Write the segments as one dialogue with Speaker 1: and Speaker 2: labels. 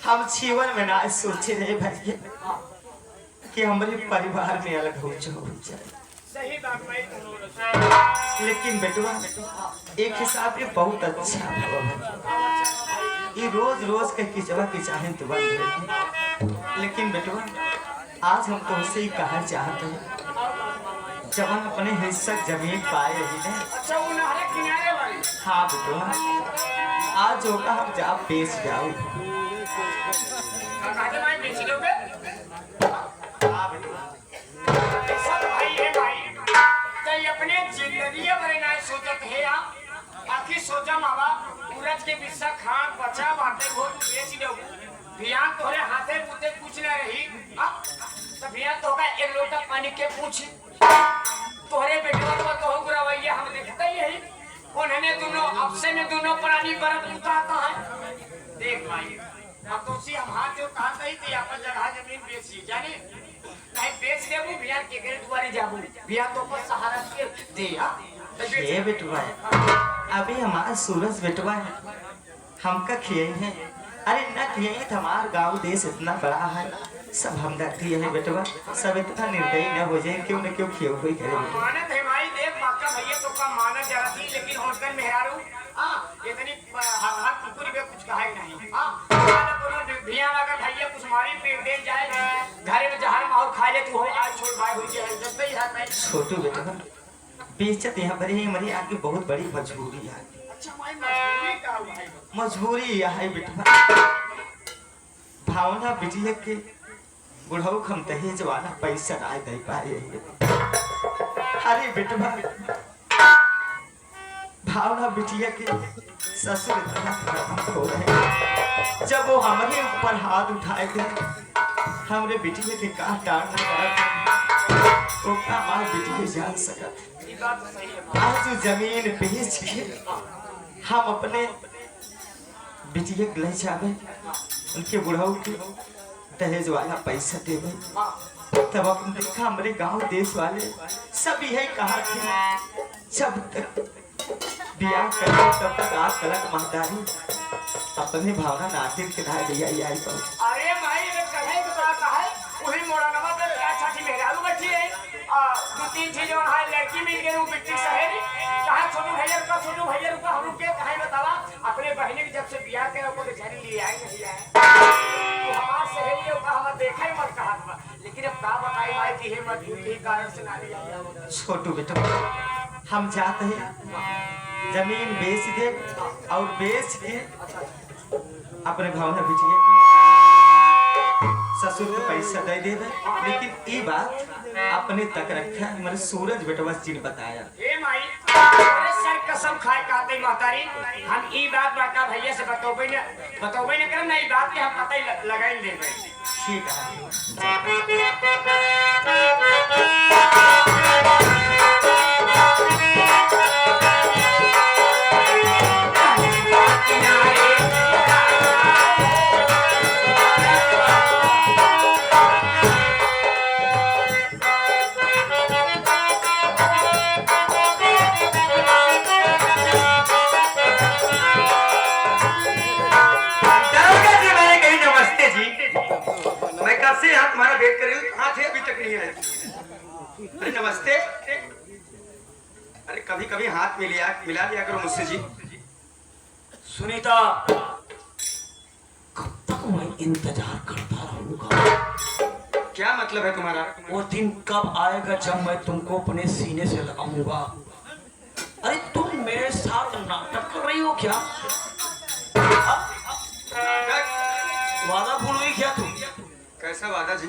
Speaker 1: हम जीवन में ना सोचे रहे भाई कि हमारे परिवार में अलग हो जाए।
Speaker 2: सही बात भाई।
Speaker 1: लेकिन बेटवा एक हिसाब से बहुत अच्छा हुआ। ये रोज रोज के किचवा की चाहे तो बन रही। लेकिन बेटवा आज हम तुमसे ही कहना चाहते हैं जब हम अपने हिस्सा जमीन पाए रही है।
Speaker 2: अच्छा वो नहर किनारे वाली।
Speaker 1: हाँ बेटवा आज होगा हम जा बेच जाओ।
Speaker 2: भाई बेच दोगे?
Speaker 1: हाँ बेटवा
Speaker 2: सब भाई है भाई। तो अपने जिंदगी बड़े ना सोचत है या आखिर सोचा मावा उरज के बिस्सा खान बचा बाटे वो बेच दो। भियान तोरे हाथे मुझे कुछ ना रही। तो भियान तो होगा एक लोटा पानी के पूछ तोहरे बेटवा को तो बुरा भैया हम देखते ही है। उन्होंने दोनों आपसे में दोनों प्राणी बरत उतारता है। देख भाई अब तो सी हम हाथ जो कहा गई थी अपन जगह जमीन बेची जाने नहीं बेच दे वो भियान के घर दुआरे जाबू भियान तो पर सहारा के दिया।
Speaker 1: ये बेटवा अभी हमारा सूरज बेटवा है हमका खिए हैं। अरे न खिए तो हमारा गांव देश इतना बड़ा है सब हम खिए हैं बेटवा। सब इतना निर्दयी न हो जाए क्यों न क्यों खिए हुए करे बेटवा।
Speaker 2: मानत है भाई देख बाका भैया तो का मानत जरा थी लेकिन होकर मेहरारू इतनी हाथ टुकड़ी में कुछ कहा ही नहीं। भियान अगर भैया कुछ मारी पे दे जाए घर में जहर माहौल खा ले तू हो आज छोड़ भाई हो जाए जब ही है मैं
Speaker 1: छोटू बेटवा बेचत यहाँ पर ही हमारी आगे बहुत बड़ी मजबूरी है।
Speaker 2: अच्छा भाई मजबूरी का भाई
Speaker 1: मजबूरी यह है बेटवा भावना बिटिया के बुढ़ऊ हम दहेज वाला पैसा ना दे पाए। अरे बेटवा भावना बिटिया के ससुर इतना खराब हो रहे जब वो हमारे ऊपर हाथ उठाए थे हमरे बिटिया के का डांटना पड़ा तो का मार बिटिया जान सकत। आज जमीन बेच के हम अपने बिटिया के ले जावे उनके बुढ़ऊ के दहेज वाला पैसा देवे। तब अपन देखा हमारे गांव देश वाले सब यही कहा थे जब तक बियाह करे तब तक आप कलक महतारी अपने भावना नातिर के धार दिया आई तो।
Speaker 2: अरे भाई ये कहे तो बात है वही मोड़ा नवा पे क्या छाती मेहरारू बैठी है दो तीन चीज और है लड़की मिल गई वो बिट्टी सहेली कहा छोटू भैया का हम लोग के कहे बतावा अपने बहन की जब से बियाह करे वो बेचारी लिए आई नहीं आए तो हमार सहेली का हम देखे मत कहा लेकिन अब का बताई भाई की हिम्मत के कारण से ना लिया।
Speaker 1: छोटू बेटा हम चाहते हैं जमीन बेच दे और बेच के अपने भावना बिटिया ससुर को पैसा दे देवे। लेकिन ये बात अपने तक रखा हमारे सूरज बेटवा जी ने बताया।
Speaker 2: ए माई अरे सर कसम खाए कहते महतारी हम ई बात बड़का भैया से बतौबे न करम ना ई बात के हम पता ही लगाई देबे।
Speaker 1: ठीक है
Speaker 3: तुम्हारा वेट कर रही हूँ कहाँ थे अभी तक नहीं आए। अरे नमस्ते। अरे कभी कभी हाथ मिला लिया करो मुझसे जी।
Speaker 4: सुनीता कब तक मैं इंतजार करता रहूंगा।
Speaker 3: क्या मतलब है तुम्हारा?
Speaker 4: वो दिन कब आएगा जब मैं तुमको अपने सीने से लगाऊंगा। अरे तुम मेरे साथ नाटक कर रही हो क्या? वादा भूल गई क्या तुम?
Speaker 3: कैसा वादा जी?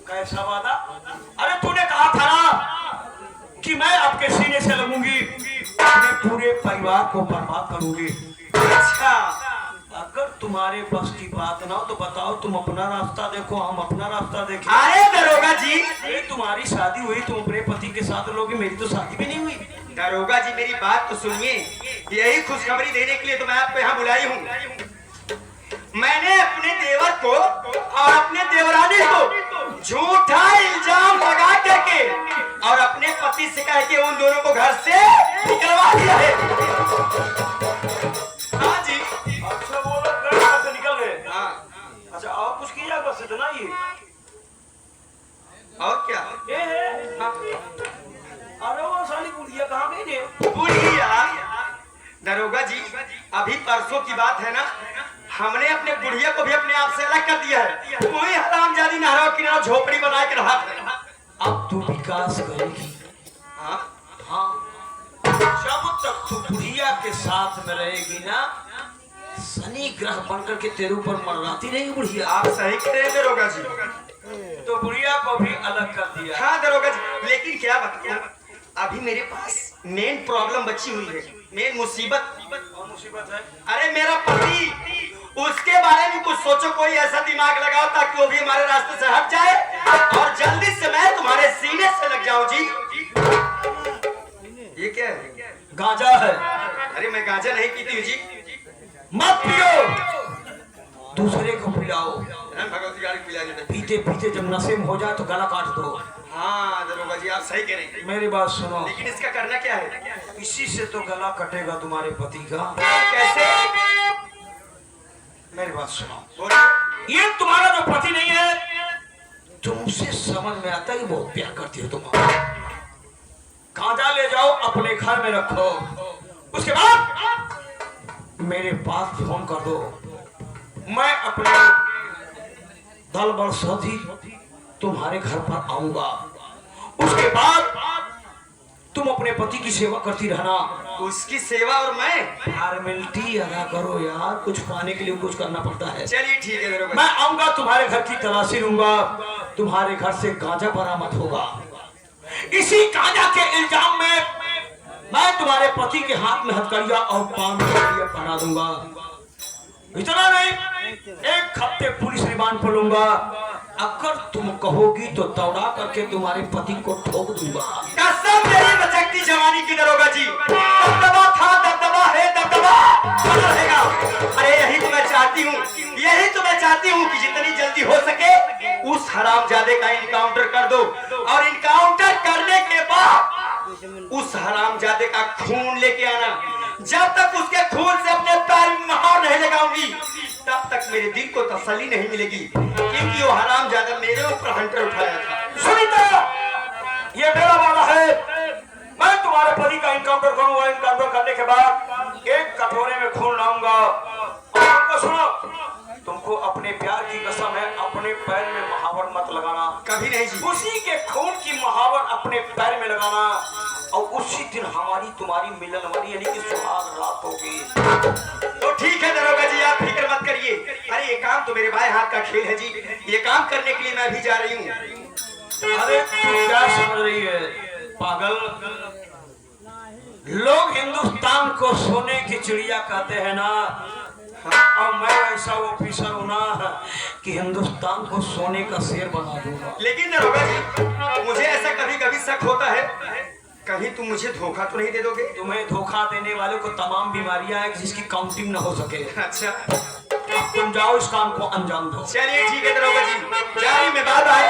Speaker 4: कैसा वादा? अरे तूने कहा था ना कि मैं आपके सीने से लगूंगी अपने पूरे परिवार को बर्बाद करूंगी।
Speaker 3: अच्छा
Speaker 4: अगर तुम्हारे बस की बात ना हो तो बताओ तुम अपना रास्ता देखो हम अपना रास्ता देखें।
Speaker 3: अरे दरोगा जी
Speaker 4: अरे तुम्हारी शादी हुई तुम अपने पति के साथ लोगे मेरी तो शादी भी नहीं हुई।
Speaker 3: दरोगा जी मेरी बात तो सुनिए। यही खुशखबरी देने के लिए तो मैं आपको यहाँ बुलाई हूँ। मैंने अपने देवर को और अपने देवरानी को झूठा इल्जाम लगा करके और अपने पति से कह के उन दोनों को घर से निकलवा दिया है। हाँ जी।
Speaker 4: अच्छा वो लोग घर से निकल गए।
Speaker 3: हाँ अभी परसों की बात है ना, हमने अपने बुढ़िया को भी अपने आप से अलग कर दिया है। वही हरामजादी नहरों किनारे झोपड़ी बना के रहा है।
Speaker 4: अब तू विकास करेगी।
Speaker 3: हाँ
Speaker 4: हाँ, जब तक तू बुढ़िया के साथ में रहेगी ना, शनि ग्रह बनकर के तेरे ऊपर मंडराती रहेगी बुढ़िया।
Speaker 3: आप सही कह रहे हैं दरोगा जी।
Speaker 4: तो बुढ़िया को भी अलग कर दिया।
Speaker 3: हाँ दरोगा जी, लेकिन क्या बताऊं, अभी मेरे पास मेन प्रॉब्लम बची हुई है, मेन मुसीबत।
Speaker 4: और मुसीबत है?
Speaker 3: अरे मेरा पति, उसके बारे में कुछ सोचो, कोई ऐसा दिमाग लगाओ ताकि वो भी हमारे रास्ते से हट जाए और जल्दी से मैं तुम्हारे सीने से लग जाऊं जी। ये क्या है?
Speaker 4: गांजा है।
Speaker 3: अरे मैं गांजा नहीं पीती हूँ जी।
Speaker 4: मत पियो, दूसरे को पिलाओ।
Speaker 3: भगवती गाड़ी पिला देते।
Speaker 4: पीते पीते जब नशे में हो जाए तो गला काट दो।
Speaker 3: हाँ दरोगा जी, आप सही कह रहे हैं।
Speaker 4: मेरी बात सुनो,
Speaker 3: लेकिन इसका करना क्या है?
Speaker 4: इसी से तो गला कटेगा तुम्हारे पति का।
Speaker 3: कैसे?
Speaker 4: मेरी बात सुनो,
Speaker 3: बोलिए।
Speaker 4: ये तुम्हारा जो पति नहीं है, तुमसे समझ में आता है कि बहुत प्यार करती हो तुम। गांजा ले जाओ, अपने घर में रखो, उसके बाद मेरे पास फोन कर दो। मैं अपने दल बल सहित तुम्हारे घर पर आऊंगा। उसके बाद तुम अपने पति की सेवा करती रहना।
Speaker 3: उसकी सेवा और मैं?
Speaker 4: फॉर्मेलिटी अदा करो यार, कुछ पाने के लिए कुछ करना पड़ता है।
Speaker 3: चलिए ठीक है दरोगा।
Speaker 4: मैं आऊंगा, तुम्हारे घर की तलाशी लूंगा, तुम्हारे घर से गांजा बरामद होगा। इसी गांजा के इल्जाम में मैं तुम्हारे पति के हाथ में हथकड़िया और पान पहना दूंगा। इतना नहीं, एक हफ्ते पुलिस रिमांड पर लूंगा। अगर तुम कहोगी तो दौड़ा करके तुम्हारे पति को ठोक दूंगा।
Speaker 3: कसम मेरी बचकती जवानी की दरोगा जी। दबदबा था, दबदबा है, दबदबा बना रहेगा। अरे यही तो मैं चाहती हूँ, यही तो मैं चाहती हूँ कि जितनी जल्दी हो सके उस हरामजादे का इनकाउंटर कर दो, और इनकाउंटर करने के बाद उस हरामजादे का खून लेके आना। जब तक उसके खून से अपने पैर में मोहर नहीं लगाऊंगी, तब तक मेरे दिल को तसल्ली नहीं मिलेगी, क्योंकि वो हरामजादा मेरे ऊपर हंटर उठाया था।
Speaker 4: सुनीता, ये मेरा वादा है, मैं तुम्हारे पति का इनकाउंटर करूंगा। इनकाउंटर करने के बाद एक कटोरे में खून लाऊंगा। और तुमको सुनो, तुमको अपने प्यार की कसम है, अपने पैर में महावर मत लगाना।
Speaker 3: कभी नहीं जी।
Speaker 4: उसी के खून की महावर अपने पैर में लगाना, और उसी दिन हमारी तुम्हारी मिलन वाली यानी कि सुहाग रात होगी।
Speaker 3: तो ठीक है दरोगा जी, आप फिक्र मत करिए। अरे ये काम तो मेरे भाई हाथ का खेल है जी, ये काम करने के लिए मैं भी जा रही हूँ।
Speaker 4: अरे तू क्या समझ रही है पागल? लोग हिंदुस्तान को सोने की चिड़िया कहते हैं ना, और मैं ऐसा ऑफिसर हूं ना कि हिंदुस्तान को सोने का शेर बना दूंगा।
Speaker 3: लेकिन दरोगा जी, मुझे ऐसा कभी कभी शक होता है, कहीं तुम मुझे धोखा तो नहीं दे दोगे?
Speaker 4: तुम्हें धोखा देने वाले को तमाम बीमारियां हैं जिसकी काउंटिंग न हो सके।
Speaker 3: अच्छा,
Speaker 4: अब तुम जाओ, इस काम को अंजाम दो।
Speaker 3: चलिए ठीक है दरोगा जी, जा रही मैं, बाय बाय।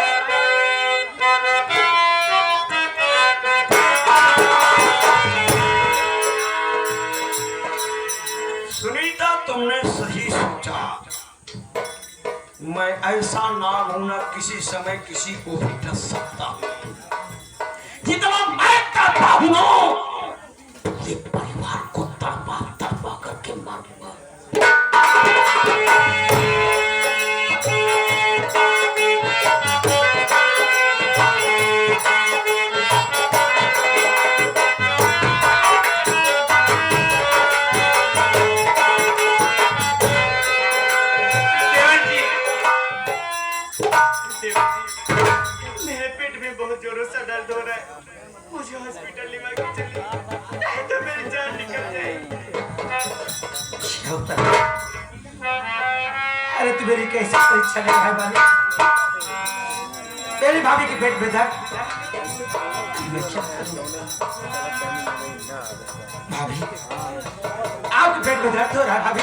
Speaker 4: सुनीता, तुमने सही सोचा। मैं ऐसा ना हूं ना किसी समय किसी को भी डस सकता हूं। जितना मैं करता हूं, पूरे परिवार को तड़पा तड़पा करके मारूंगा।
Speaker 1: मेरे पेट में बहुत जोरों से दर्द हो रहा है, मुझे हॉस्पिटल ले के चलिए, नहीं तो मेरी जान निकल जाएगी। अरे तू मेरी कैसे परीक्षा ले रहा है भाभी? मेरी भाभी के पेट में दर्द, मैं क्या करूं? भाभी, आपके पेट में दर्द हो रहा है भाभी,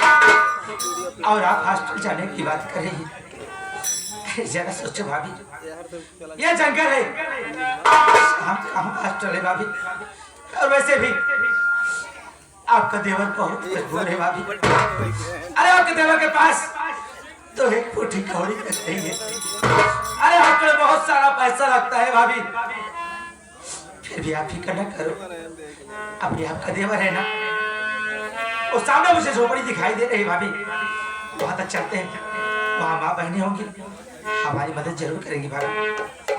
Speaker 1: और आप हॉस्पिटल जाने की बात कर रही हैं। जरा सोचो भाभी, ये जंगल है, हम हॉस्पिटल है भाभी, और वैसे भी आपका देवर बहुत मजबूर है भाभी। अरे आपके देवर के पास तो एक फूटी कौड़ी तक नहीं है। अरे हॉस्पिटल बहुत सारा पैसा लगता है भाभी, फिर भी आप फिक्र न करो, अपने आपका देवर है ना,
Speaker 4: और सामने मुझे झोपड़ी दिखाई दे रही भाभी, वहां तक चलते हैं, वहां माँ बहनें होंगी, हमारी मदद जरूर करेंगी भाभी।